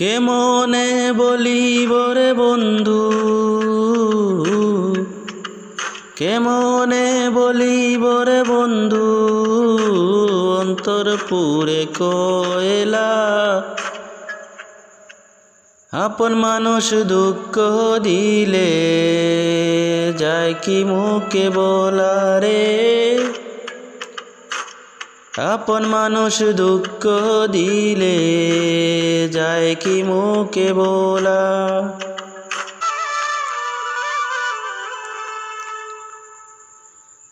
কেমনে বলিব রে বন্ধু, কেমনে বলিব রে বন্ধু, অন্তর পুরে কয়লা। আপন মানুষ দুঃখ দিলে যায় কি মুখে বলা রে। আপন মানুষ দুঃখ দিলে যায় কি মুখে বলা।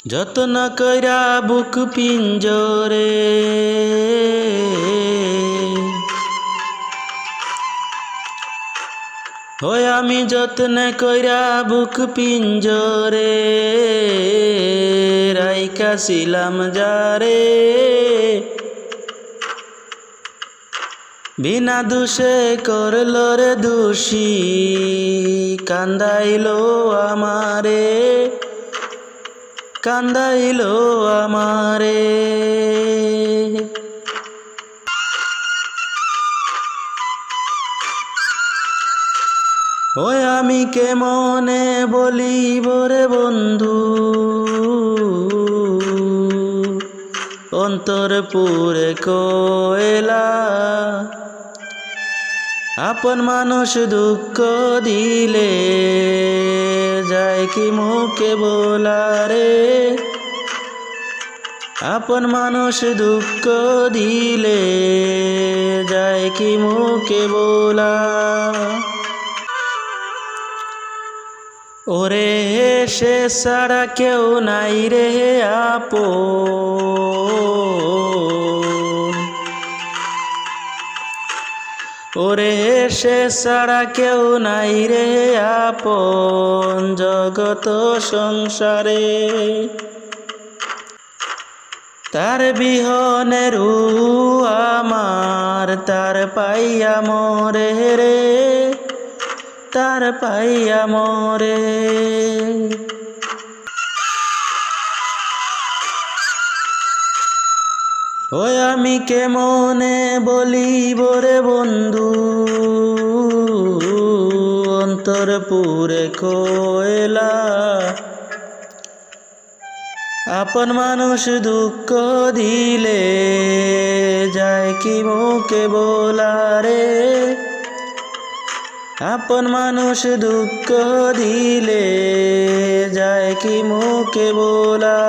যত্ন কইরা বুক পিঞ্জরে হয়, আমি যত্ন কইরা বুক পিঞ্জরে রাইখা ছিলাম যারে। বিনা দোষে করল রে দোষী, কান্দাইলো আমারে, কান্দাইলো আমারে। ওই আমি কেমনে বলিব রে বন্ধু, অন্তর পুরে কয়লা। আপন মানুষ দুঃখ দিলে যায় কি মুখে বলা রে। আপন মানুষ দুঃখ দিলে যায় কি মুখে বলা। ওরে সে ছাড়া কেউ নাই রে আপন, ওরে সে ছাড়া কেউ নাই রে আপন জগত সংসারে। তার বিহনে রূহ আমার, তার পাইয়া মরে রে, তার পাইয়া মরে। ওই আমি কেমনে বলিব রে বন্ধু, অন্তর পুরে কয়লা। আপন মানুষ দুঃখ দিলে যায় কি মুখে বলা রে। আপন মানুষ দুঃখ দিলে যায় কি মুখে বলা।